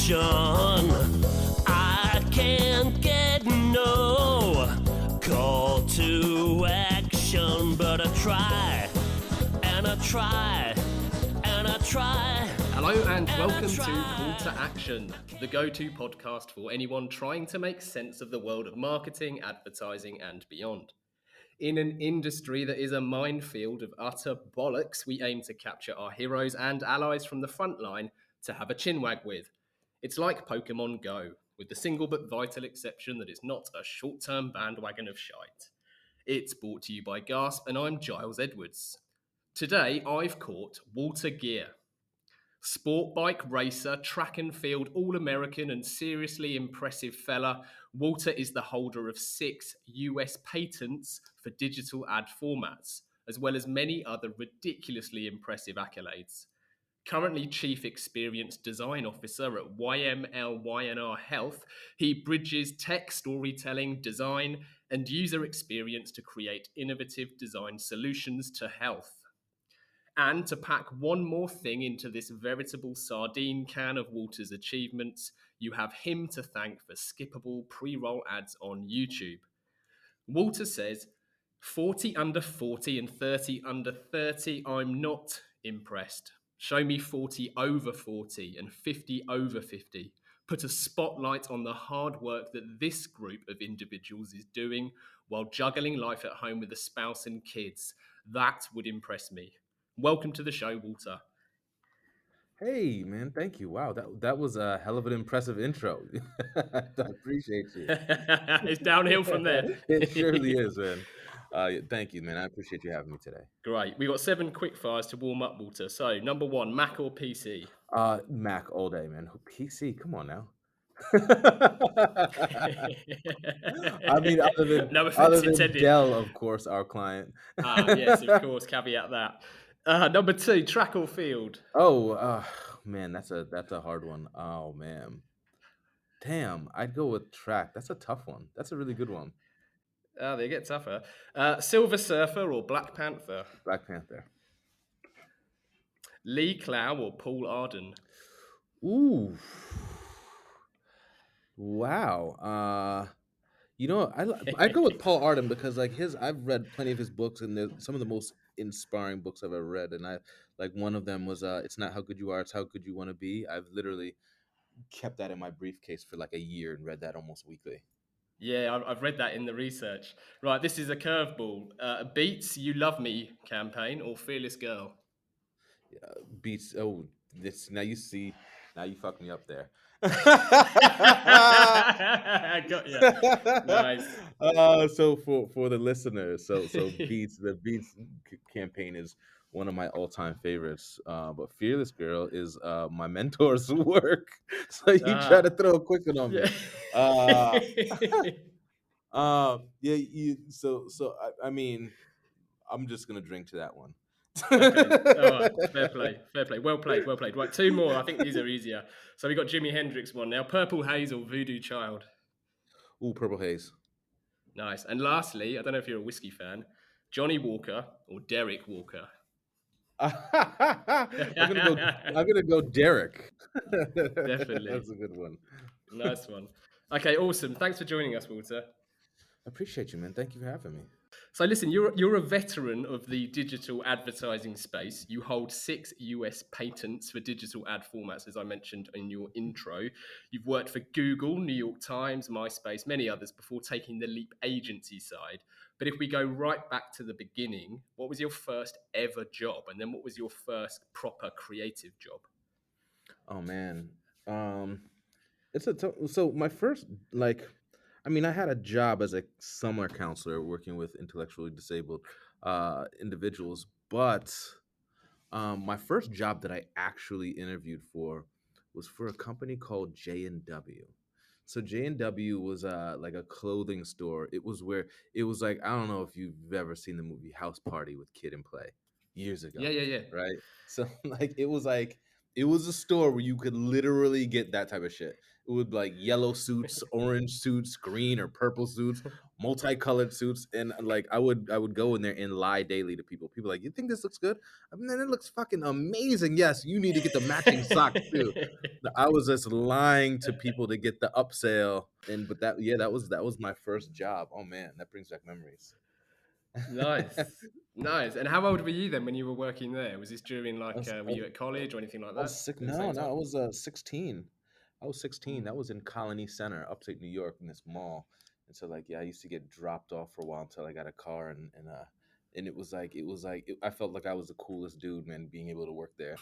action. I can't get no call to action, but I try, and I try, and I try. Hello and welcome to Call to Action, the go-to podcast for anyone trying to make sense of the world of marketing, advertising, and beyond. In an industry that is a minefield of utter bollocks, we aim to capture our heroes and allies from the front line to have a chinwag with. It's like Pokemon Go, with the single but vital exception that it's not a short-term bandwagon of shite. It's brought to you by Gasp, and I'm Giles Edwards. Today, I've caught Walter Geer. Sport bike racer, track and field, all-American and seriously impressive fella, Walter is the holder of 6 US patents for digital ad formats, as well as many other ridiculously impressive accolades. Currently Chief Experience Design Officer at VMLY&R HEALTH, he bridges tech, storytelling, design, and user experience to create innovative design solutions to health. And to pack one more thing into this veritable sardine can of Walter's achievements, you have him to thank for skippable pre-roll ads on YouTube. Walter says, 40 under 40 and 30 under 30, I'm not impressed. Show me 40 over 40 and 50 over 50. Put a spotlight on the hard work that this group of individuals is doing while juggling life at home with a spouse and kids. That would impress me. Welcome to the show, Walter. Hey, man, thank you. Wow, that was a hell of an impressive intro. I appreciate you. It's downhill from there. It surely is, man. Thank you, man. I appreciate you having me today. Great. We've got 7 quick fires to warm up, Walter. So, number 1, Mac or PC? Mac all day, man. PC, come on now. I mean, No offense other than intended. Dell, of course, our client. Yes, of course. Caveat that. Number 2, track or field? Man, that's a hard one. Oh man, damn, I'd go with track. That's a tough one. That's a really good one. They get tougher. Silver Surfer or Black Panther? Black Panther. Lee Clow or Paul Arden? Ooh, wow. I go with Paul Arden because I've read plenty of his books, and they're some of the most inspiring books I've ever read. And one of them was it's not how good you are, it's how good you want to be. I've literally kept that in my briefcase for like a year and read that almost weekly. Yeah, I've read that in the research. Right, this is a curveball. Beats You Love Me campaign or Fearless Girl? Beats. Oh, this now you fucked me up there. I got you. Nice. So for the listeners, so Beats, the Beats campaign is one of my all-time favorites. But Fearless Girl is my mentor's work. So you try to throw a quick one on me. I mean, I'm just gonna drink to that one. Okay. All right. Fair play. Well played. Right, 2 more. I think these are easier. So we got Jimi Hendrix one now. Purple Haze or Voodoo Child? Ooh, Purple Haze. Nice. And lastly, I don't know if you're a whiskey fan, Johnny Walker or Derek Walker? I'm gonna go Derek. Definitely. That's a good one. Nice one. Okay, awesome. Thanks for joining us, Walter. I appreciate you, man. Thank you for having me. So listen, you're a veteran of the digital advertising space. You hold 6 US patents for digital ad formats, as I mentioned in your intro. You've worked for Google, New York Times, MySpace, many others before taking the leap agency side. But if we go right back to the beginning, what was your first ever job? And then what was your first proper creative job? Oh man. So my first, I had a job as a summer counselor working with intellectually disabled individuals, but my first job that I actually interviewed for was for a company called J&W. So J&W was like a clothing store. It was like, I don't know if you've ever seen the movie House Party with Kid and Play years ago. Yeah. Right. So it was a store where you could literally get that type of shit. It would be like yellow suits, orange suits, green or purple suits, multicolored suits, and like I would go in there and lie daily to people. People like, you think this looks good? I mean, it looks fucking amazing. Yes, you need to get the matching socks too. I was just lying to people to get the upsell, and but that yeah, that was my first job. Oh man, that brings back memories. Nice, nice. And how old were you then when you were working there? Was this during I like, was, I were was, you at college or anything like I was that sick. at the No, same no, time? I was 16. I was 16. That Mm. was in Colony Center, upstate New York, in this mall. And so, like, yeah, I used to get dropped off for a while until I got a car, and I felt like I was the coolest dude, man, being able to work there.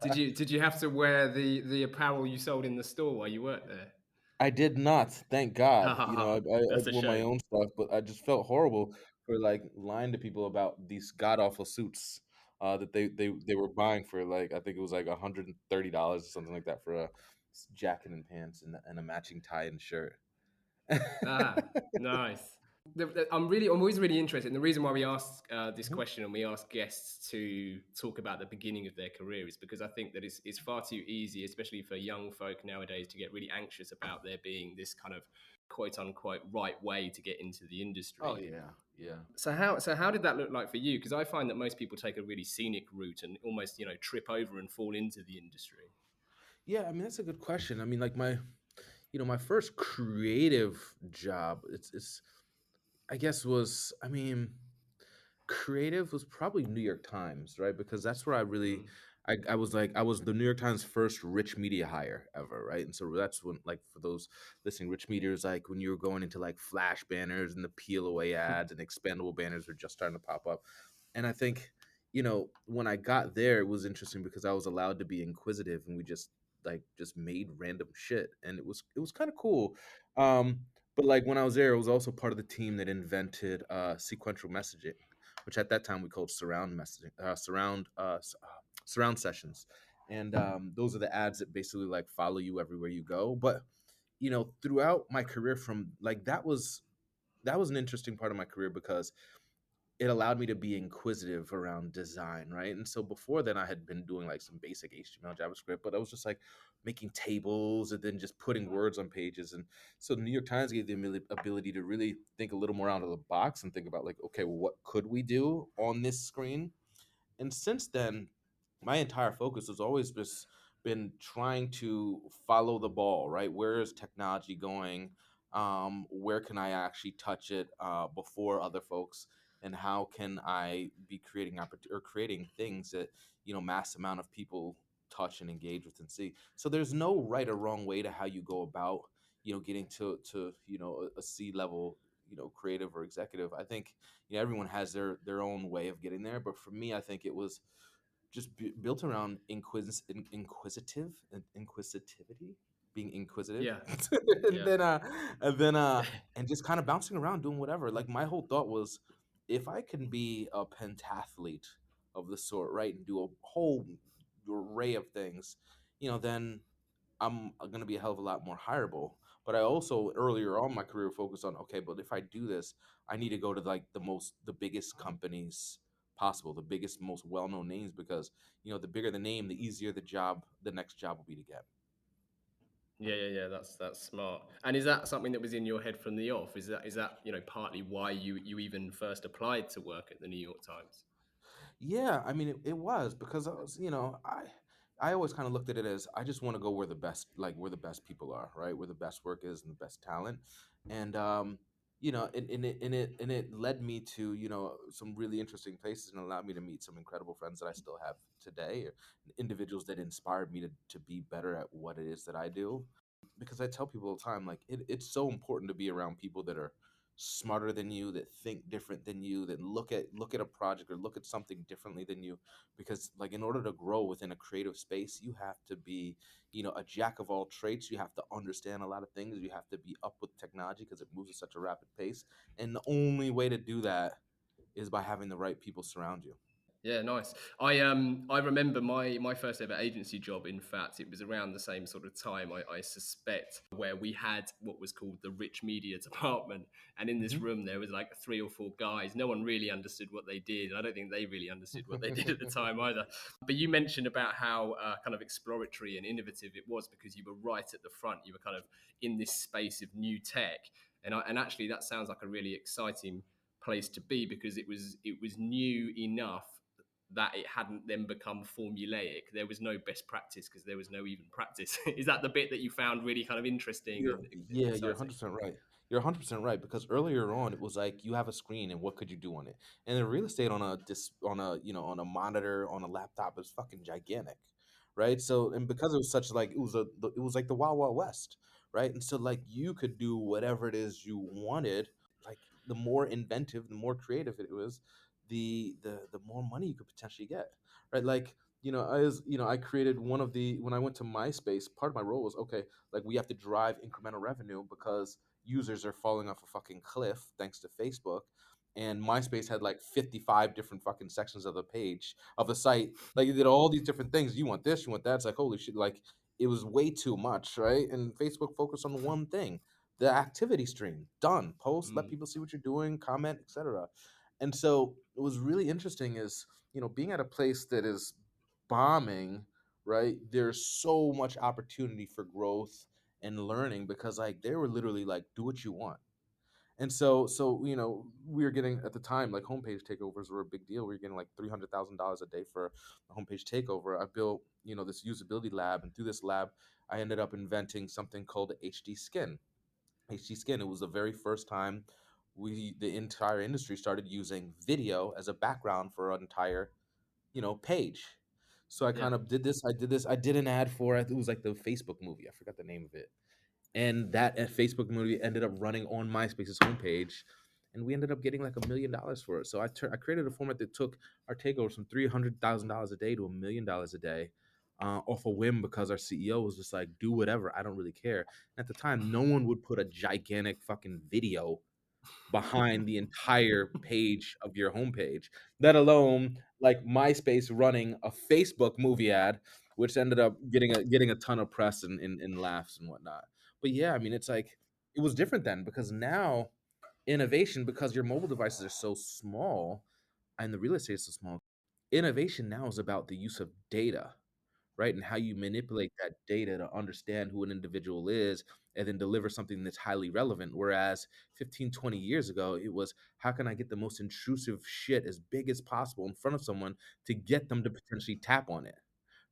Did you have to wear the apparel you sold in the store while you worked there? I did not, thank God. Ha ha ha. I That's a wore my shame. own stuff, but I just felt horrible for like lying to people about these god awful suits that they were buying for like I think it was like $130 or something like that for a jacket and pants and a matching tie and shirt. Ah, nice. I'm always really interested. And the reason why we ask this Mhm. question and we ask guests to talk about the beginning of their career is because I think that it's far too easy, especially for young folk nowadays, to get really anxious about there being this kind of quote unquote right way to get into the Oh industry. yeah, yeah. So how did that look like for you? Because I find that most people take a really scenic route and almost trip over and fall into the industry. Yeah, I mean that's a good question. I mean like my first creative job it's I guess was I mean creative was probably New York Times, right? Because that's where I really Mm. I was the New York Times first rich media hire ever, right? And so that's when like for those listening, rich media is like when you were going into like flash banners and the peel away ads and expandable banners were just starting to pop up. And I think, when I got there, it was interesting because I was allowed to be inquisitive and we just made random shit. And it was kind of cool. Um, but like when I was there, it was also part of the team that invented sequential messaging, which at that time we called surround messaging, surround sessions, and those are the ads that basically like follow you everywhere you go. But throughout my career, from like that was an interesting part of my career because it allowed me to be inquisitive around design, right? And so before then, I had been doing like some basic HTML, JavaScript, but I was just like making tables and then just putting words on pages. And so the New York Times gave the ability to really think a little more out of the box and think about like, okay, well, what could we do on this screen? And since then, my entire focus has always just been trying to follow the ball, right? Where is technology going? Where can I actually touch it before other folks? And how can I be creating things that mass amount of people touch and engage with and see? So there's no right or wrong way to how you go about getting to a C level creative or executive. I think everyone has their own way of getting there, but for me I think it was just built around inquisitivity, being inquisitive, Yeah, and yeah. and just kind of bouncing around doing whatever. Like my whole thought was, if I can be a pentathlete of the sort, right, and do a whole array of things, then I'm going to be a hell of a lot more hireable. But I also earlier on in my career focused on, okay, but if I do this, I need to go to like the biggest companies possible, the biggest, most well-known names, because the bigger the name, the easier the next job will be to get. Yeah, yeah, yeah. That's smart. And is that something that was in your head from the off? Is that partly why you even first applied to work at the New York Times? Yeah, I mean it was because I was, I always kind of looked at it as I just want to go where the best where the best people are, right? Where the best work is and the best talent. And and it led me to, some really interesting places and allowed me to meet some incredible friends that I still have today, or individuals that inspired me to be better at what it is that I do. Because I tell people all the time, like it's so important to be around people that are smarter than you, that think different than you, that look at a project or look at something differently than you. Because like in order to grow within a creative space, you have to be, a jack of all trades. You have to understand a lot of things. You have to be up with technology because it moves at such a rapid pace. And the only way to do that is by having the right people surround you. Yeah, nice. I remember my first ever agency job. In fact, it was around the same sort of time, I suspect, where we had what was called the rich media department, and in this Hmm. room there was like 3 or 4 guys. No one really understood what they did, and I don't think they really understood what they did at the time either. But you mentioned about how kind of exploratory and innovative it was because you were right at the front. You were kind of in this space of new tech, and actually that sounds like a really exciting place to be because it was new enough that it hadn't then become formulaic. There was no best practice because there was no even practice. Is that the bit that you found really kind of interesting You're and yeah, you're exciting? 100% right. You're 100% right because earlier on it was like you have a screen and what could you do on it? And the real estate on a on a monitor on a laptop is fucking gigantic, right? So and because it was such like it was like the Wild Wild West, right? And so like you could do whatever it is you wanted. Like the more inventive, the more creative it was, the more money you could potentially get, right? Like I created one of the when I went to MySpace. Part of my role was okay, like we have to drive incremental revenue because users are falling off a fucking cliff thanks to Facebook. And MySpace had like 55 different fucking sections of the page of the site. Like it did all these different things. You want this, you want that. It's like holy shit, like it was way too much, right? And Facebook focused on one thing. The activity stream. Done. Post, let Mm. people see what you're doing, comment, etc. And so it was really interesting is, being at a place that is bombing, right? There's so much opportunity for growth and learning because like they were literally like do what you want. And so we were getting at the time like homepage takeovers were a big deal. We were getting like $300,000 a day for a homepage takeover. I built this usability lab, and through this lab I ended up inventing something called HD Skin. HD Skin. It was the very first time the entire industry started using video as a background for an entire page. So I Yeah. kind of did this. I did an ad for it. It was like the Facebook movie. I forgot the name of it. And that Facebook movie ended up running on MySpace's homepage, and we ended up getting like $1 million for it. So I created a format that took our takeovers from $300,000 a day to $1 million a day, off a whim because our CEO was just like, "Do whatever. I don't really care." And at the time, no one would put a gigantic fucking video behind the entire page of your homepage, let alone like MySpace running a Facebook movie ad, which ended up getting a ton of press and laughs and whatnot. But yeah, I mean, it's like it was different then because now innovation, because your mobile devices are so small and the real estate is so small, innovation now is about the use of data, right? And how you manipulate that data to understand who an individual is and then deliver something that's highly relevant. Whereas 15, 20 years ago, it was how can I get the most intrusive shit as big as possible in front of someone to get them to potentially tap on it,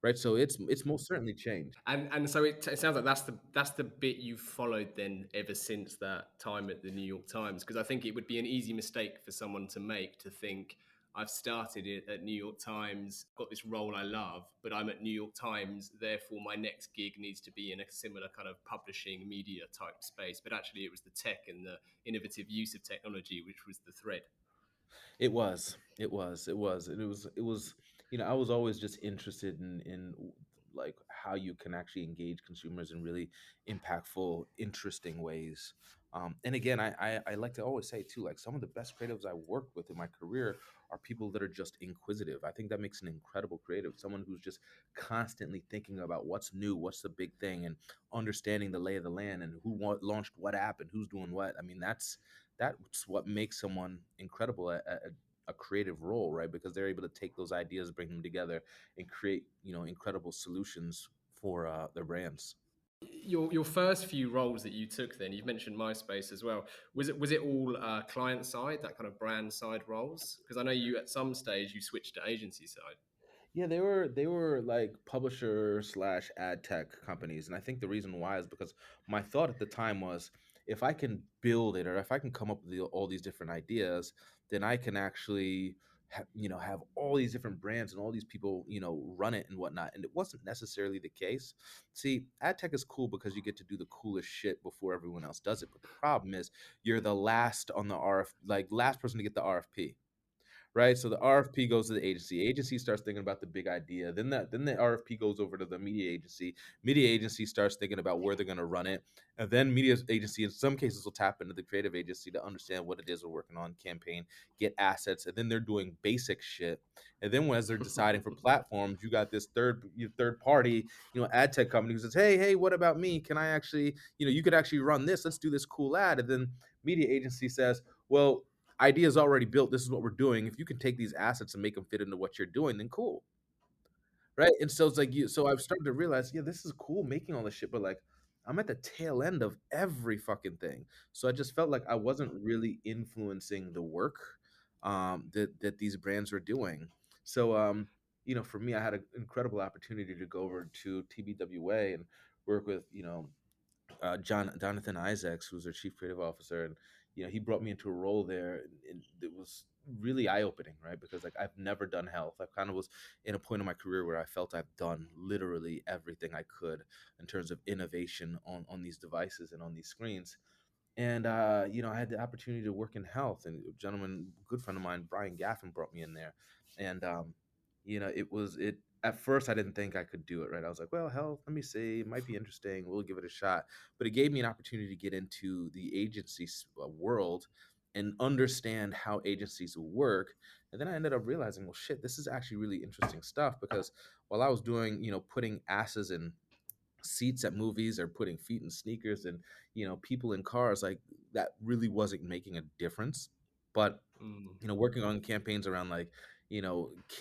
right? So it's most certainly changed. And so it sounds like that's the bit you've followed then ever since that time at the New York Times, because I think it would be an easy mistake for someone to make to think I've started it at New York Times, got this role I love, but I'm at New York Times, therefore my next gig needs to be in a similar kind of publishing media type space. But actually, it was the tech and the innovative use of technology which was the thread. It was. It was. It was. It was. I was always just interested in like how you can actually engage consumers in really impactful, interesting ways. And again, I like to always say too, like some of the best creatives I worked with in my career are people that are just inquisitive. I think that makes an incredible creative, someone who's just constantly thinking about what's new, what's the big thing, and understanding the lay of the land and launched what app and who's doing what. I mean, that's what makes someone incredible at a creative role, right? Because they're able to take those ideas, bring them together, and create incredible solutions for their brands. Your first few roles that you took, then you've mentioned MySpace as well. Was it all client side, that kind of brand side roles? Because I know you at some stage you switched to agency side. Yeah, they were like publisher slash ad tech companies, and I think the reason why is because my thought at the time was if I can build it or if I can come up with all these different ideas, then I can actually have all these different brands and all these people run it and whatnot. And it wasn't necessarily the case. See, ad tech is cool because you get to do the coolest shit before everyone else does it. But the problem is you're the last on the RF, like last person to get the RFP, right? So the RFP goes to the agency. Agency starts thinking about the big idea. Then the RFP goes over to the media agency. Media agency starts thinking about where they're going to run it, and then media agency in some cases will tap into the creative agency to understand what it is we're working on, campaign, get assets, and then they're doing basic shit. And then as they're deciding for platforms, you got this third party, ad tech company who says, hey, what about me? Can I actually, you could actually run this. Let's do this cool ad. And then media agency says, well, idea is already built. This is what we're doing. If you can take these assets and make them fit into what you're doing, then cool, right? And so it's like So I've started to realize, yeah, this is cool making all this shit, but like I'm at the tail end of every fucking thing. So I just felt like I wasn't really influencing the work that these brands were doing. So for me, I had an incredible opportunity to go over to TBWA and work with Jonathan Isaacs, who's their chief creative officer, and he brought me into a role there, and it was really eye opening, right? Because like I've never done health. I kind of was in a point in my career where I felt I've done literally everything I could in terms of innovation on these devices and on these screens. And I had the opportunity to work in health, and a gentleman, good friend of mine, Brian Gaffin, brought me in there, and it. At first, I didn't think I could do it. Right, I was like, "Well, health. Let me see. It might be interesting. We'll give it a shot." But it gave me an opportunity to get into the agency world and understand how agencies work. And then I ended up realizing, well, shit, this is actually really interesting stuff. Because while I was doing, putting asses in seats at movies or putting feet in sneakers and people in cars, like that really wasn't making a difference. But working on campaigns around like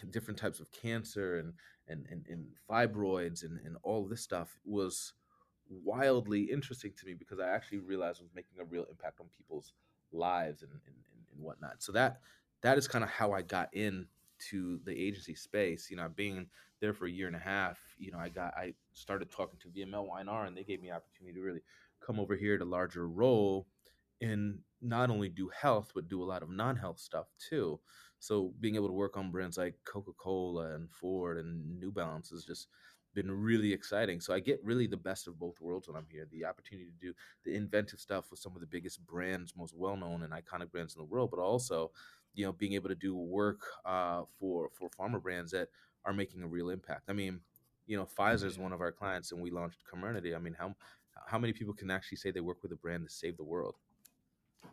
different types of cancer and fibroids and all this stuff was wildly interesting to me, because I actually realized I was making a real impact on people's lives and whatnot. So that is kind of how I got into the agency space. Being there for a year and a half, I started talking to VMLY&R, and they gave me an opportunity to really come over here to larger role and not only do health but do a lot of non-health stuff too. So being able to work on brands like Coca-Cola and Ford and New Balance has just been really exciting. So I get really the best of both worlds when I'm here. The opportunity to do the inventive stuff with some of the biggest brands, most well-known and iconic brands in the world, but also, being able to do work for pharma brands that are making a real impact. I mean, Pfizer is Yeah. one of our clients, and we launched Comirnaty. I mean, how many people can actually say they work with a brand to save the world?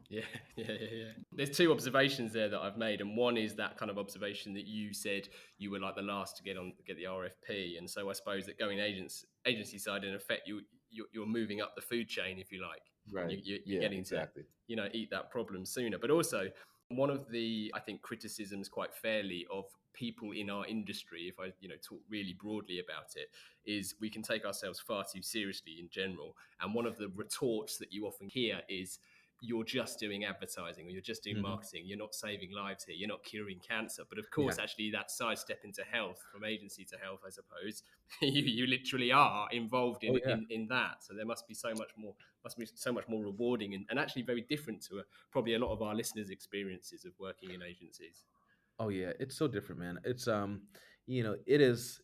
Yeah, yeah. There's two observations there that I've made, and one is that kind of observation that you said you were like the last to get the RFP, and so I suppose that going agency side, in effect, you're moving up the food chain, if you like, and Right. you're Yeah, getting to exactly. eat that problem sooner. But also, one of the, I think, criticisms quite fairly of people in our industry, if I talk really broadly about it, is we can take ourselves far too seriously in general, and one of the retorts that you often hear is, you're just doing advertising or you're just doing Hmm. marketing. You're not saving lives here. You're not curing cancer. But of Yeah. course, actually, that sidestep into health, from agency to health, I suppose, you literally are involved Oh yeah. in that. So there must be so much more rewarding and actually very different to probably a lot of our listeners' experiences of working in agencies. Oh yeah. It's so different, man. It's it is.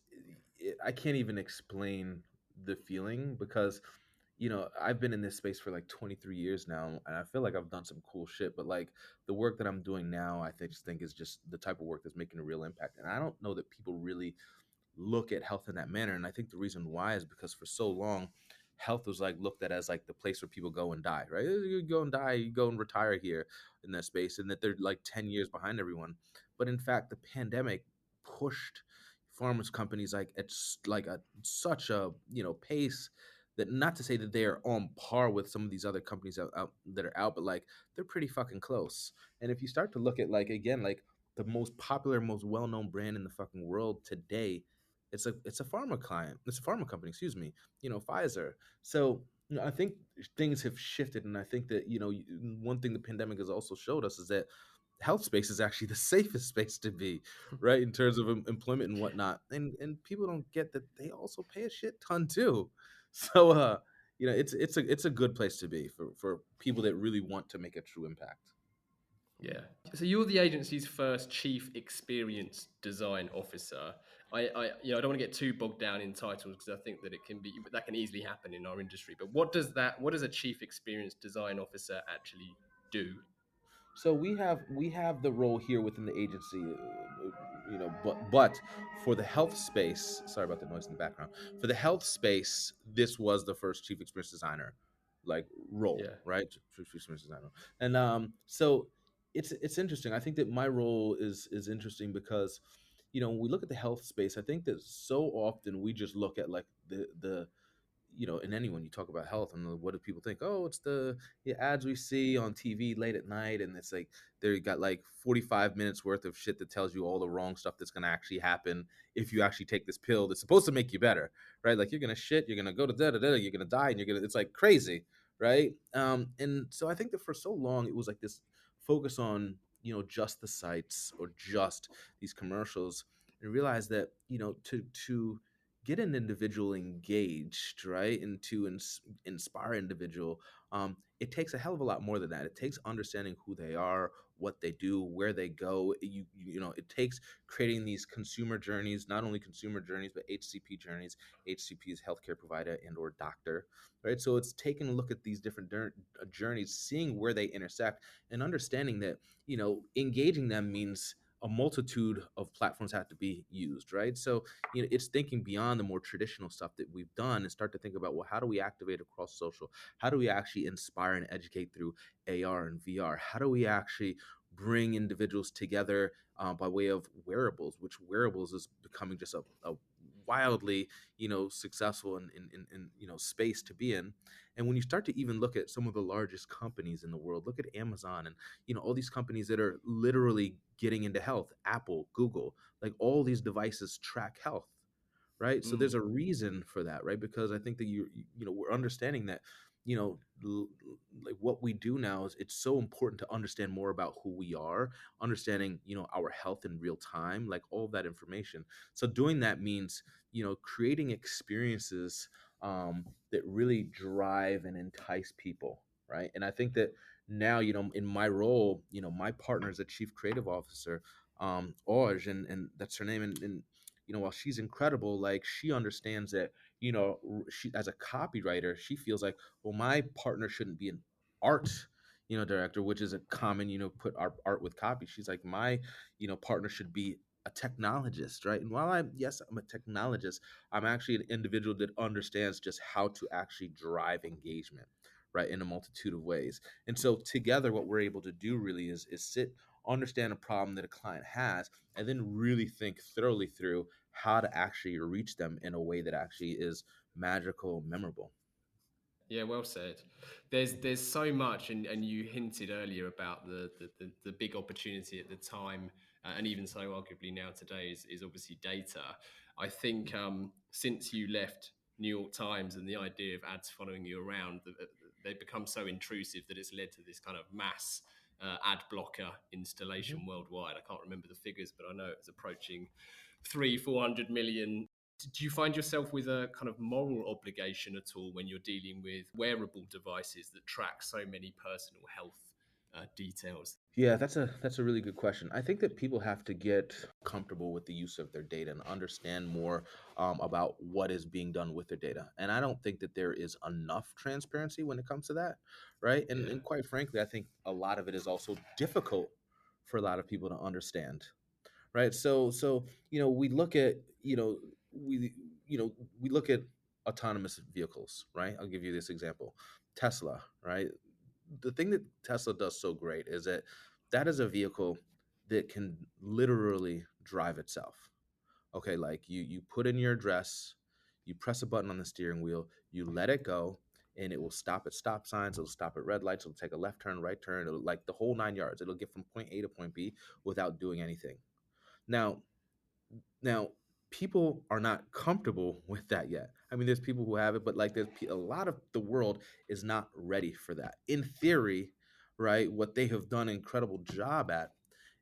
I can't even explain the feeling, because I've been in this space for like 23 years now, and I feel like I've done some cool shit. But like the work that I'm doing now, just think is just the type of work that's making a real impact. And I don't know that people really look at health in that manner. And I think the reason why is because for so long, health was like looked at as like the place where people go and die, right? You go and die, you go and retire here in that space, and that they're like 10 years behind everyone. But in fact, the pandemic pushed pharma companies like at such a pace, that, not to say that they are on par with some of these other companies that are out, but like they're pretty fucking close. And if you start to look at, like, again, like the most popular, most well-known brand in the fucking world today, it's a pharma client. It's a pharma company, excuse me. Pfizer. So I think things have shifted, and I think that one thing the pandemic has also showed us is that health space is actually the safest space to be, right, in terms of employment and whatnot. And people don't get that they also pay a shit ton too. So it's a good place to be for people that really want to make a true impact. Yeah. So you're the agency's first chief experience design officer. I don't want to get too bogged down in titles because I think that that can easily happen in our industry. But what does a chief experience design officer actually do? So we have the role here within the agency, but for the health space, sorry about the noise in the background. For the health space, this was the first chief experience designer, like role, Yeah. right? Chief experience designer, and so it's interesting. I think that my role is interesting because, when we look at the health space, I think that so often we just look at like the and anyone you talk about health and what do people think? Oh, it's the ads we see on TV late at night, and it's like they got like 45 minutes worth of shit that tells you all the wrong stuff that's going to actually happen if you actually take this pill that's supposed to make you better, right? Like you're going to shit, you're going to go to da da da, you're going to die, and it's like crazy, right? And so I think that for so long it was like this focus on just the sites or just these commercials, and realize that to get an individual engaged, right, and to inspire individual, it takes a hell of a lot more than that. It takes understanding who they are, what they do, where they go. It takes creating these consumer journeys, not only consumer journeys but HCP journeys. HCP is healthcare provider and or doctor, right? So it's taking a look at these different journeys, seeing where they intersect, and understanding that engaging them means a multitude of platforms have to be used, right? So it's thinking beyond the more traditional stuff that we've done and start to think about, well, how do we activate across social? How do we actually inspire and educate through AR and VR? How do we actually bring individuals together by way of wearables, which wearables is becoming just a wildly successful in space to be in. And when you start to even look at some of the largest companies in the world, look at Amazon and all these companies that are literally getting into health, Apple, Google, like all these devices track health, right? So Mm. there's a reason for that, right? Because I think that we're understanding that you know like what we do now is it's so important to understand more about who we are, understanding our health in real time, like all of that information. So doing that means creating experiences that really drive and entice people, right? And I think that now in my role, my partner is a chief creative officer, Oj, and that's her name. And while she's incredible, like she understands that she, as a copywriter, she feels like, well, my partner shouldn't be an art director, which is a common put art with copy. She's like, my partner should be a technologist, right? And while I'm a technologist, I'm actually an individual that understands just how to actually drive engagement, right, in a multitude of ways. And so together what we're able to do really is sit, understand a problem that a client has, and then really think thoroughly through how to actually reach them in a way that actually is magical, memorable. Yeah, well said. There's so much, and you hinted earlier about the big opportunity at the time, and even so, arguably now today is obviously data. I think since you left New York Times and the idea of ads following you around, they've become so intrusive that it's led to this kind of mass ad blocker Mhm. installation worldwide. I can't remember the figures, but I know it's approaching 300-400 million. Do you find yourself with a kind of moral obligation at all when you're dealing with wearable devices that track so many personal health details? Yeah, that's a really good question. I think that people have to get comfortable with the use of their data and understand more about what is being done with their data. And I don't think that there is enough transparency when it comes to that, right? And, Yeah, and quite frankly, I think a lot of it is also difficult for a lot of people to understand, right? So we look at we you know we look at autonomous vehicles, right? I'll give you this example. Tesla, right? The thing that Tesla does so great is that that is a vehicle that can literally drive itself. Okay, like you put in your address, you press a button on the steering wheel, you let it go, and it will stop at stop signs, it'll stop at red lights, it'll take a left turn, right turn, it'll like the whole 9 yards. It'll get from point A to point B without doing anything. Now, now, people are not comfortable with that yet. I mean, there's people who have it, but like a lot of the world is not ready for that. In theory, right, what they have done an incredible job at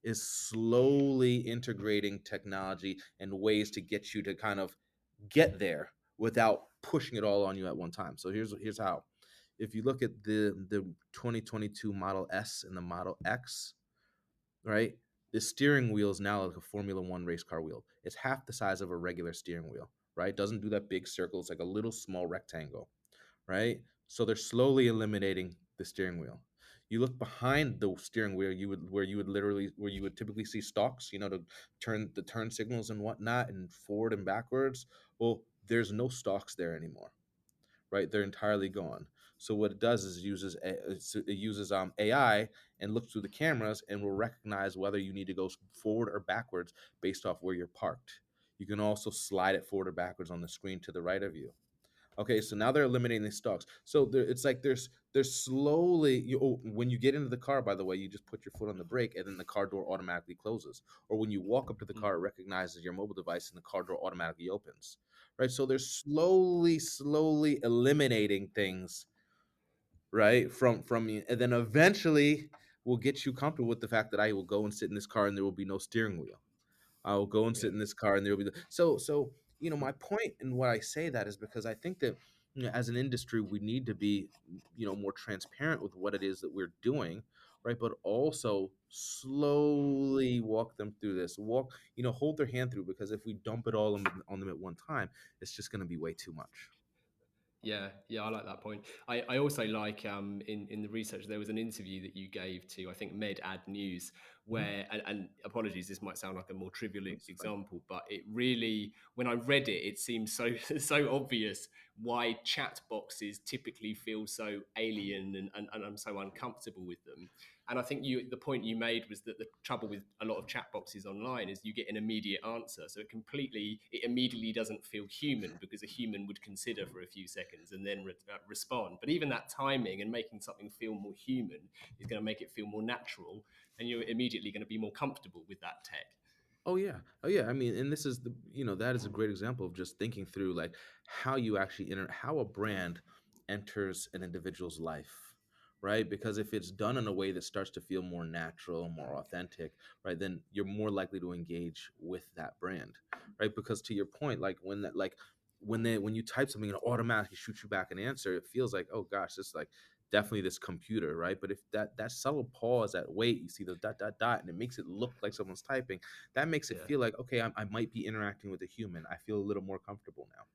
is slowly integrating technology and ways to get you to kind of get there without pushing it all on you at one time. So here's how. If you look at the 2022 Model S and the Model X, right? The steering wheel is now like a Formula One race car wheel. It's half the size of a regular steering wheel, right? Doesn't do that big circle. It's like a little small rectangle, right? So they're slowly eliminating the steering wheel. You look behind the steering wheel, where you would typically see stalks, to turn signals and whatnot, and forward and backwards. Well, there's no stalks there anymore, right? They're entirely gone. So what it does is it uses AI and looks through the cameras and will recognize whether you need to go forward or backwards based off where you're parked. You can also slide it forward or backwards on the screen to the right of you. Okay, so now they're eliminating the stocks. So it's like there's slowly when you get into the car, by the way, you just put your foot on the brake and then the car door automatically closes. Or when you walk up to the car, it recognizes your mobile device and the car door automatically opens. Right? So they're slowly eliminating things, right, from you, and then eventually will get you comfortable with the fact that I will go and sit in this car and there will be no steering wheel. I'll go and Yeah. sit in this car and there'll be so my point in why I say that is because I think that as an industry we need to be more transparent with what it is that we're doing, right? But also slowly walk them through this. Hold their hand through, because if we dump it all on them at one time, it's just going to be way too much. Yeah, I like that point. I also like in the research there was an interview that you gave to, I think, Med Ad News, Mhm. where and apologies, this might sound like a more trivial That's fine. example, but it really, when I read it, it seemed so so obvious why chat boxes typically feel so alien and I'm so uncomfortable with them. And I think the point you made was that the trouble with a lot of chat boxes online is you get an immediate answer. So it immediately doesn't feel human, because a human would consider for a few seconds and then respond. But even that timing and making something feel more human is going to make it feel more natural, and you're immediately going to be more comfortable with that tech. Oh yeah. I mean, and this is that is a great example of just thinking through like how you actually enter, how a brand enters an individual's life, right? Because if it's done in a way that starts to feel more natural, more authentic, right, then you're more likely to engage with that brand, right? Because to your point, like when you type something and it automatically shoots you back an answer, it feels like, oh gosh, this is like definitely this computer, right? But if that subtle pause, that wait, you see the dot dot dot, and it makes it look like someone's typing, that makes it Yeah. feel like, okay, I might be interacting with a human. I feel a little more comfortable now.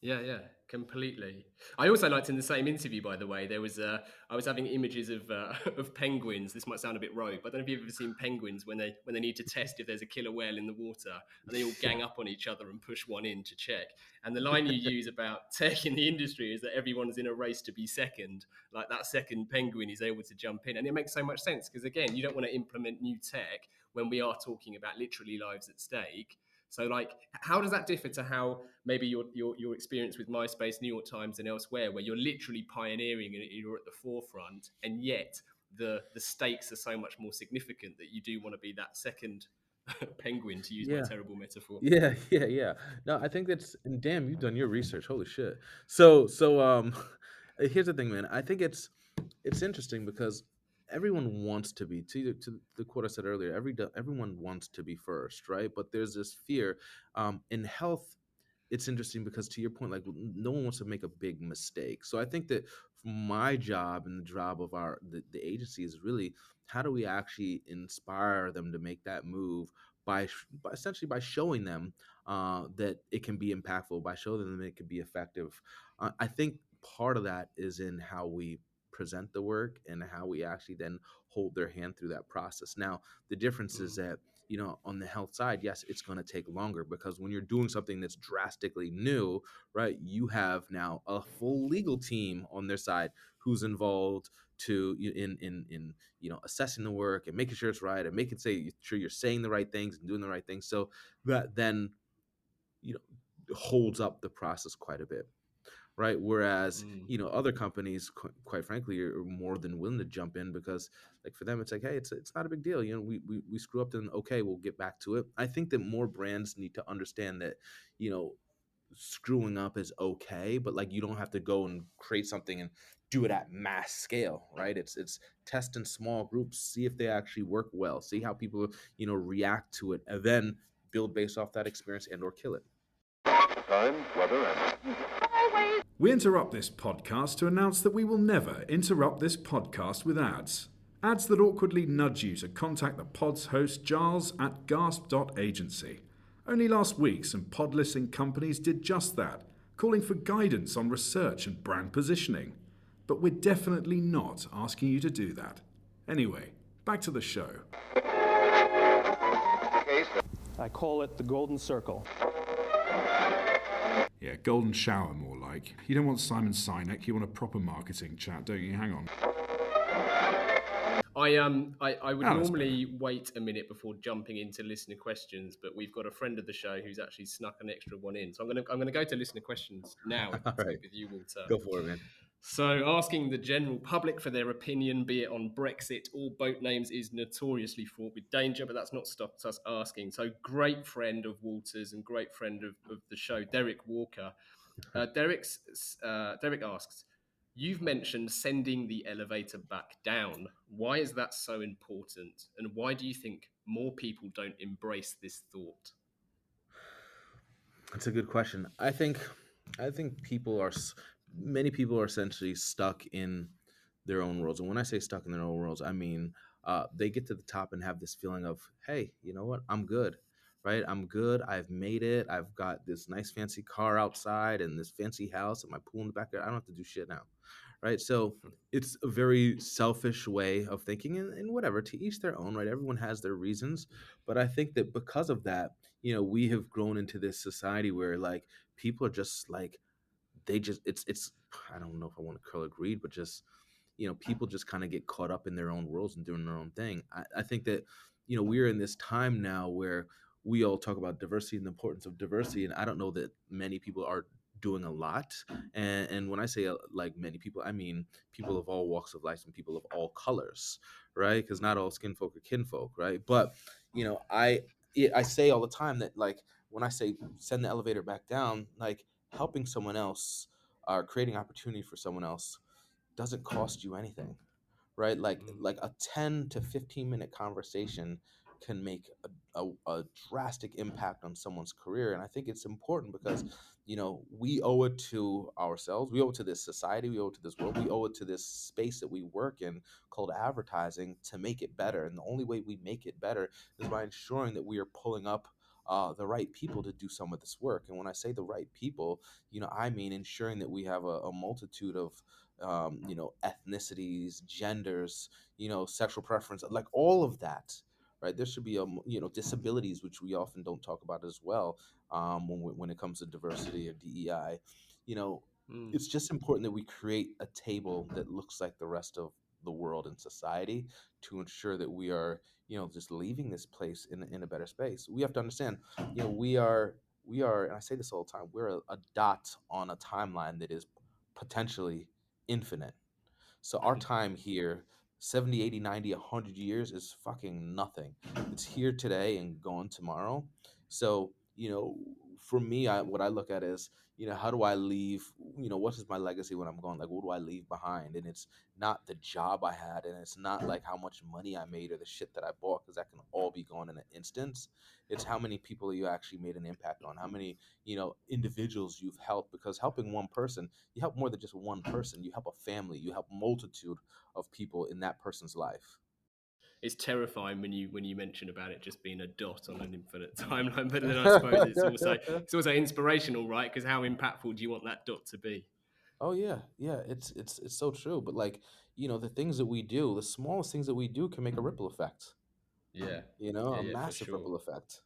Yeah, completely. I also liked in the same interview, by the way, there was I was having images of of penguins. This might sound a bit rogue, but I don't know if you've ever seen penguins when they need to test if there's a killer whale in the water, and they all gang up on each other and push one in to check. And the line you use about tech in the industry is that everyone's in a race to be second. Like that second penguin is able to jump in, and it makes so much sense because again, you don't want to implement new tech when we are talking about literally lives at stake. So, like, how does that differ to how maybe your experience with MySpace, New York Times, and elsewhere, where you're literally pioneering and you're at the forefront, and yet the stakes are so much more significant that you do want to be that second penguin, to use my Yeah. terrible metaphor. Yeah. No, I think that's, and damn, you've done your research. Holy shit. So here's the thing, man. I think it's interesting because everyone wants to be, to the quote I said earlier. Everyone wants to be first, right? But there's this fear in health. It's interesting because to your point, like no one wants to make a big mistake. So I think that my job and the job of the agency is really, how do we actually inspire them to make that move by essentially by showing them that it can be impactful, by showing them that it can be effective. I think part of that is in how we present the work and how we actually then hold their hand through that process. Now, the difference is Mm, that on the health side, yes, it's going to take longer, because when you're doing something that's drastically new, right, you have now a full legal team on their side who's involved in assessing the work and making sure it's right and sure you're saying the right things and doing the right things. So that then holds up the process quite a bit, right? Whereas mm, other companies, quite frankly, are more than willing to jump in, because like for them it's like, hey, it's not a big deal. We screw up, then okay, we'll get back to it. I think that more brands need to understand that screwing up is okay, but like you don't have to go and create something and do it at mass scale, right? It's test in small groups, see if they actually work well, see how people react to it, and then build based off that experience and or kill it. Time, weather, and We interrupt this podcast to announce that we will never interrupt this podcast with ads. Ads that awkwardly nudge you to contact the pod's host Giles at gasp.agency. Only last week, some pod listing companies did just that, calling for guidance on research and brand positioning. But we're definitely not asking you to do that. Anyway, back to the show. I call it the golden circle. Yeah, golden shower more like. You don't want Simon Sinek, you want a proper marketing chat, don't you? Hang on. I would that's normally wait a minute before jumping into listener questions, but we've got a friend of the show who's actually snuck an extra one in. So I'm gonna go to listener questions now, if that's All right. good with you, Walter. Go for it, man. So, asking the general public for their opinion, be it on Brexit or boat names, is notoriously fraught with danger, but that's not stopped us asking. So, great friend of Walter's and great friend of the show, Derek Walker. Derek asks, you've mentioned sending the elevator back down. Why is that so important? And why do you think more people don't embrace this thought? That's a good question. I think many people are essentially stuck in their own worlds. And when I say stuck in their own worlds, I mean they get to the top and have this feeling of, hey, you know what? I'm good, right? I'm good. I've made it. I've got this nice fancy car outside and this fancy house and my pool in the backyard. I don't have to do shit now, right? So it's a very selfish way of thinking, and whatever, to each their own, right? Everyone has their reasons. But I think that because of that, we have grown into this society where like people are just like, it's I don't know if I want to call it greed, but just people just kind of get caught up in their own worlds and doing their own thing. I think that we're in this time now where we all talk about diversity and the importance of diversity, and I don't know that many people are doing a lot. And when I say like many people, I mean people of all walks of life and people of all colors, right? Because not all skin folk are kinfolk, right? But I say all the time that, like, when I say send the elevator back down, like helping someone else or creating opportunity for someone else doesn't cost you anything, right? Like a 10 to 15-minute conversation can make a drastic impact on someone's career. And I think it's important because we owe it to ourselves, we owe it to this society, we owe it to this world, we owe it to this space that we work in called advertising to make it better. And the only way we make it better is by ensuring that we are pulling up the right people to do some of this work. And when I say the right people, I mean ensuring that we have a multitude of ethnicities, genders, sexual preference, like all of that, right? There should be disabilities, which we often don't talk about as well, when it comes to diversity or DEI. It's just important that we create a table that looks like the rest of the world and society to ensure that we are, just leaving this place in a better space. We have to understand, we are, and I say this all the time, we're a dot on a timeline that is potentially infinite. So our time here, 70, 80, 90, 100 years is fucking nothing. It's here today and gone tomorrow. So, for me, what I look at is, how do I leave, what is my legacy when I'm gone? Like, what do I leave behind? And it's not the job I had, and it's not like how much money I made or the shit that I bought, because that can all be gone in an instance. It's how many people you actually made an impact on, how many, individuals you've helped, because helping one person, you help more than just one person. You help a family, you help a multitude of people in that person's life. It's terrifying when you mention about it just being a dot on an infinite timeline. But then I suppose it's also inspirational, right? Because how impactful do you want that dot to be? Oh yeah, yeah, it's so true. But like, the things that we do, the smallest things that we do can make a ripple effect. Yeah, A yeah, for massive sure. ripple effect.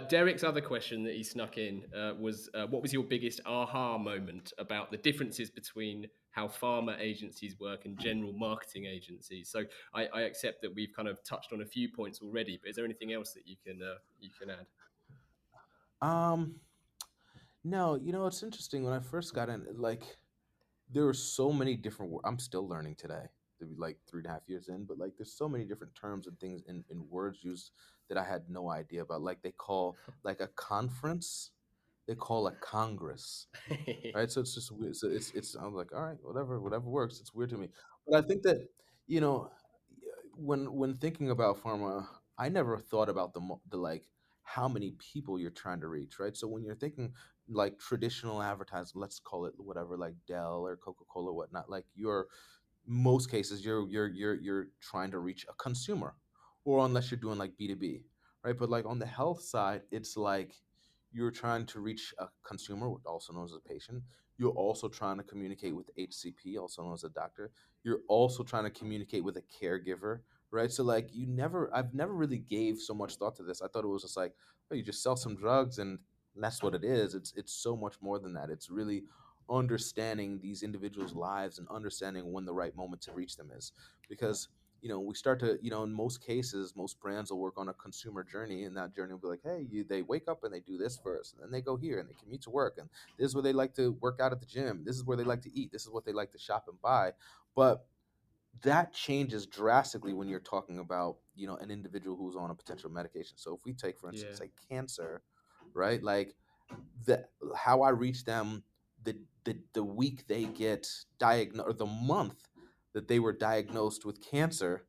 Derek's other question that he snuck in was, what was your biggest aha moment about the differences between how pharma agencies work and general marketing agencies? So I accept that we've kind of touched on a few points already, but is there anything else that you can add? No, it's interesting. When I first got in, like, there were so many different. I'm still learning today, to be like 3.5 years in, but like, there's so many different terms and things in words used that I had no idea about. Like, they call like a conference, they call a congress, right? So it's just weird. So it's I'm like, all right, whatever works. It's weird to me, but I think that you know when thinking about pharma, I never thought about the like how many people you're trying to reach, right? So when you're thinking like traditional advertising, let's call it whatever, like Dell or Coca-Cola, whatnot, like you're most cases you're trying to reach a consumer, or unless you're doing like B2B, right? But like on the health side, it's like you're trying to reach a consumer, also known as a patient. You're also trying to communicate with HCP, also known as a doctor. You're also trying to communicate with a caregiver, right? So like I've never really gave so much thought to this. I thought it was just like, oh, you just sell some drugs and that's what it is. It's so much more than that. It's really understanding these individuals' lives and understanding when the right moment to reach them is. Because we start to, in most cases, most brands will work on a consumer journey, and that journey will be like, hey, they wake up and they do this first, and then they go here and they commute to work, and this is where they like to work out at the gym. This is where they like to eat. This is what they like to shop and buy. But that changes drastically when you're talking about, an individual who's on a potential medication. So if we take, for instance, Yeah. like cancer, right? Like the how I reach them the week they get diagnosed, or the month that they were diagnosed with cancer,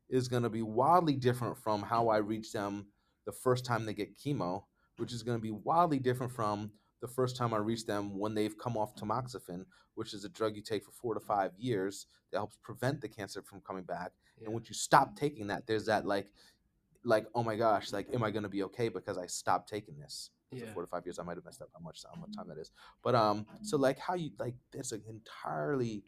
is going to be wildly different from how I reach them the first time they get chemo, which is going to be wildly different from the first time I reach them when they've come off tamoxifen, which is a drug you take for 4 to 5 years that helps prevent the cancer from coming back. Yeah. And once you stop taking that, there's that like oh my gosh, like am I going to be okay because I stopped taking this? Is it Yeah. 4 to 5 years? I might have messed up how much time that is. But so like how you like there's an entirely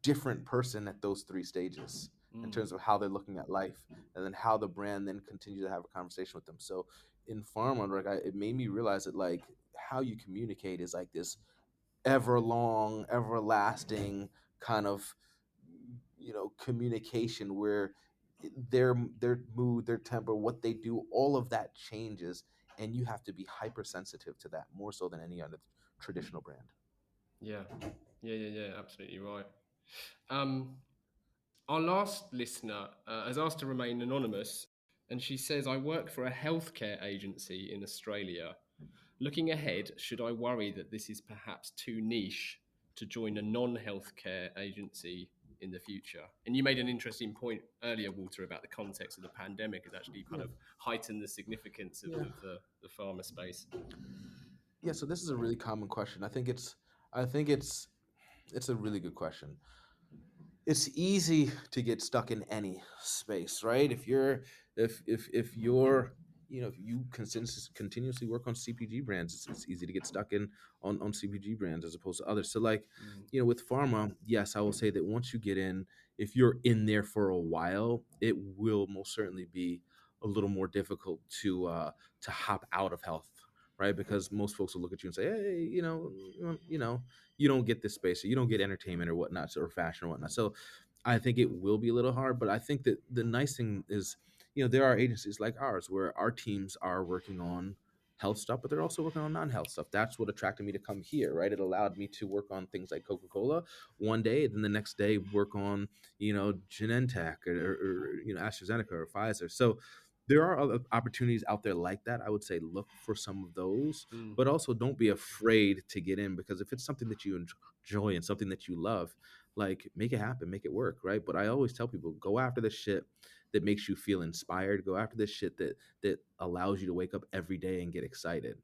different person at those three stages in terms of how they're looking at life, and then how the brand then continues to have a conversation with them. So in pharma, like it made me realize that like how you communicate is like this everlasting kind of communication where their mood, their temper, what they do, all of that changes, and you have to be hypersensitive to that more so than any other traditional brand. Yeah. Yeah. Absolutely right. Our last listener has asked to remain anonymous, and she says, I work for a healthcare agency in Australia. Looking ahead, should I worry that this is perhaps too niche to join a non-healthcare agency in the future? And you made an interesting point earlier, Walter, about the context of the pandemic has actually kind of heightened the significance of the pharma space. Yeah, so this is a really common question. I think it's a really good question. It's easy to get stuck in any space, right? If you're if you continuously work on CPG brands, it's easy to get stuck in on CPG brands as opposed to others. So like, with pharma, yes, I will say that once you get in, if you're in there for a while, it will most certainly be a little more difficult to hop out of health, right? Because most folks will look at you and say, hey, you don't get this space, or you don't get entertainment or whatnot, or fashion or whatnot. So I think it will be a little hard, but I think that the nice thing is, there are agencies like ours where our teams are working on health stuff, but they're also working on non-health stuff. That's what attracted me to come here, right? It allowed me to work on things like Coca-Cola one day, and then the next day work on, Genentech or AstraZeneca or Pfizer. So there are other opportunities out there like that. I would say look for some of those, but also don't be afraid to get in, because if it's something that you enjoy and something that you love, like make it happen, make it work, right? But I always tell people, go after the shit that makes you feel inspired. Go after the shit that allows you to wake up every day and get excited.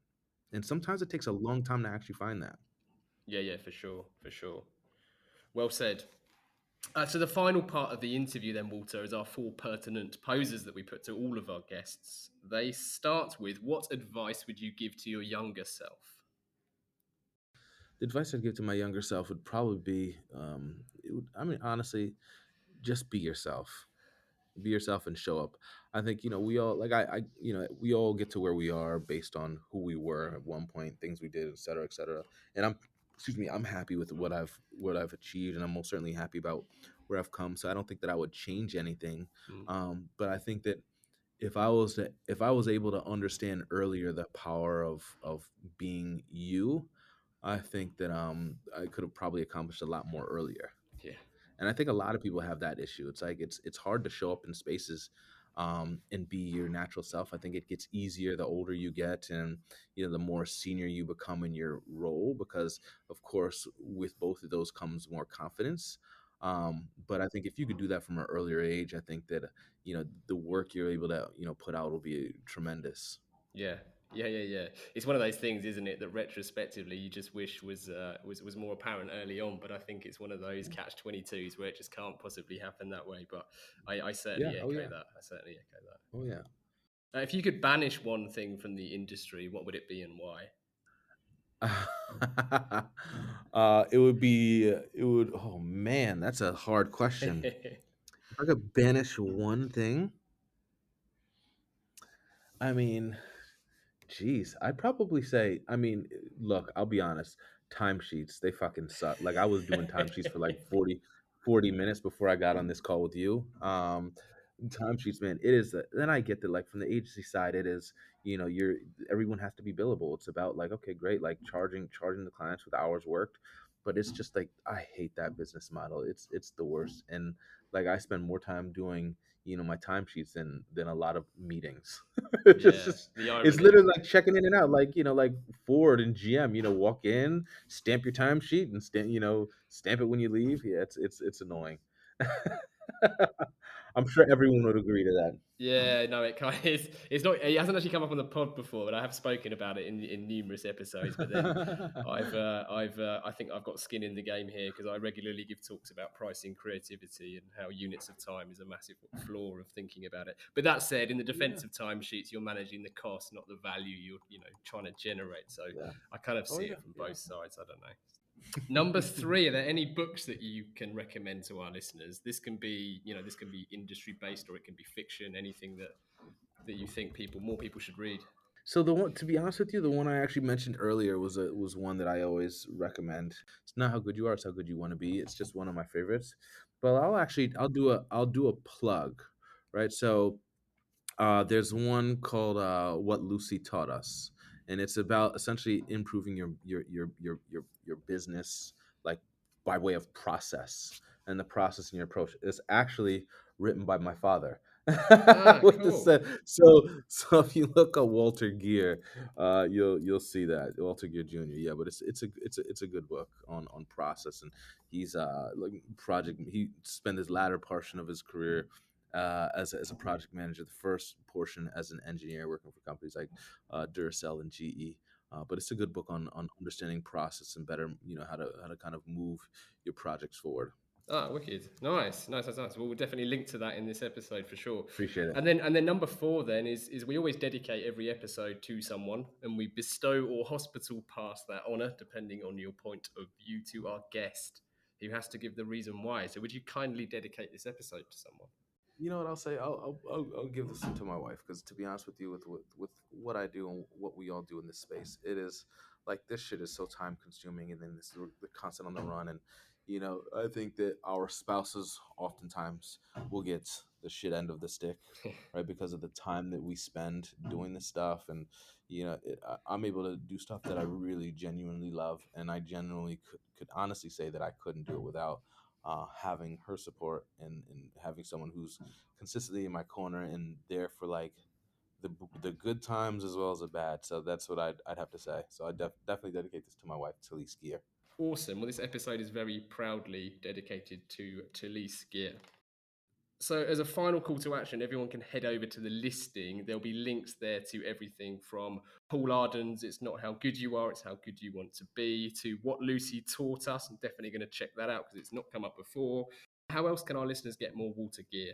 And sometimes it takes a long time to actually find that. Yeah, for sure. Well said. So the final part of the interview then, Walter, is our 4 pertinent poses that we put to all of our guests. They start with, what advice would you give to your younger self? The advice I'd give to my younger self would probably be, honestly, just be yourself. Be yourself and show up. I think, we all, like we all get to where we are based on who we were at one point, things we did, et cetera, et cetera. And I'm happy with what I've achieved, and I'm most certainly happy about where I've come. So I don't think that I would change anything. But I think that if I was able to understand earlier the power of being you, I think that I could have probably accomplished a lot more earlier. Yeah. And I think a lot of people have that issue. It's like it's hard to show up in spaces and be your natural self. I think it gets easier the older you get, and the more senior you become in your role, because of course with both of those comes more confidence. But I think if you could do that from an earlier age, I think that the work you're able to put out will be tremendous. Yeah. It's one of those things, isn't it, that retrospectively you just wish was more apparent early on. But I think it's one of those catch-22s where it just can't possibly happen that way. But I certainly Yeah. echo Oh yeah. that. I certainly echo that. Oh yeah. If you could banish one thing from the industry, what would it be and why? Oh man, that's a hard question. If I could banish one thing, I mean, geez, I'd probably say, look, I'll be honest, timesheets, they fucking suck. Like I was doing timesheets for like 40 minutes before I got on this call with you. Timesheets, man, it is, then I get that like from the agency side, it is, everyone has to be billable. It's about like, okay, great, like charging the clients with hours worked. But it's just like, I hate that business model. It's the worst. And like, I spend more time doing, my timesheets than a lot of meetings. It's Yeah, just the it's irony. literally like checking in and out, like like Ford and GM. Walk in, stamp your timesheet, and stamp it when you leave. Yeah, it's annoying. I'm sure everyone would agree to that. Yeah, no, it kind of is. It's not. It hasn't actually come up on the pod before, but I have spoken about it in numerous episodes. But then I think I've got skin in the game here because I regularly give talks about pricing creativity and how units of time is a massive flaw of thinking about it. But that said, in the defense of timesheets, you're managing the cost, not the value you're trying to generate. So Yeah. I kind of see Yeah. it from both sides. I don't know. Number 3, are there any books that you can recommend to our listeners? This can be, this can be industry based or it can be fiction, anything that you think more people should read. So the one, to be honest with you, the one I actually mentioned earlier was one that I always recommend. It's not how good you are; it's how good you want to be. It's just one of my favorites. But I'll do a plug, right? So there's one called "What Lucy Taught Us," and it's about essentially improving your business, like by way of process and the process in your approach. It's actually written by my father. With the Cool. set. So if you look at Walter Geer, you'll see that Walter Geer Jr. Yeah, but it's a good book on process, and he's like project. He spent his latter portion of his career as a project manager, the first portion as an engineer working for companies like Duracell and GE. But it's a good book on understanding process and better, how to kind of move your projects forward. Wicked. Nice. Well, we'll definitely link to that in this episode for sure. Appreciate it. And then number 4 then is we always dedicate every episode to someone, and we bestow or hospital pass that honor, depending on your point of view, to our guest, who has to give the reason why. So would you kindly dedicate this episode to someone? You know what I'll say? I'll give this to my wife, because to be honest with you, with what I do and what we all do in this space, it is like this shit is so time consuming, and then the constant on the run, and I think that our spouses oftentimes will get the shit end of the stick, right? Because of the time that we spend doing this stuff, and I'm able to do stuff that I really genuinely love, and I genuinely could honestly say that I couldn't do it without having her support, and having someone who's consistently in my corner and there for like the good times as well as the bad. So that's what I'd have to say. So I definitely dedicate this to my wife, Talise Geer. Awesome. Well, this episode is very proudly dedicated to Talise Geer. So as a final call to action, everyone can head over to the listing. There'll be links there to everything from Paul Arden's It's Not How Good You Are, It's How Good You Want to Be, to What Lucy Taught Us. I'm definitely going to check that out because it's not come up before. How else can our listeners get more Walter Geer?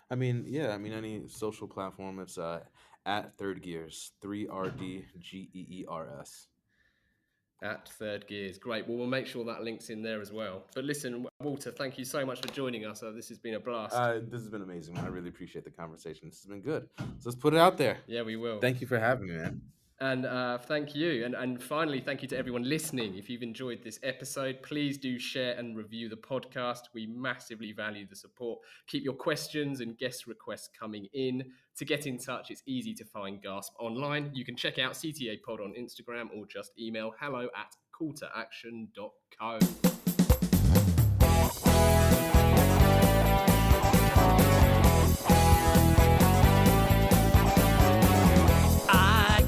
Any social platform, it's at Third Gears, 3RDGEERS. At Third Gears. Great. Well, we'll make sure that link's in there as well. But listen, Walter, thank you so much for joining us. This has been a blast. This has been amazing, man. I really appreciate the conversation. This has been good. So let's put it out there. Yeah, we will. Thank you for having me, man. And thank you. And finally, thank you to everyone listening. If you've enjoyed this episode, please do share and review the podcast. We massively value the support. Keep your questions and guest requests coming in. To get in touch, it's easy to find Gasp online. You can check out CTA Pod on Instagram or just email hello@calltoaction.co.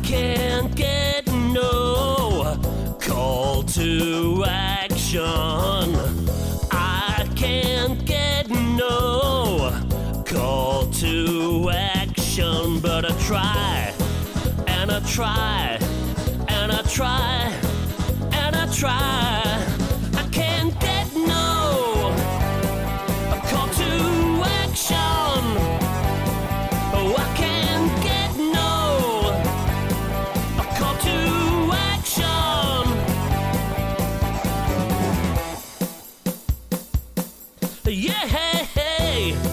Can't get no call to action. I can't get no call to action, but I try and I try and I try and I try. I can't get no call to action. Oh, I can't get no call to action. hey, hey.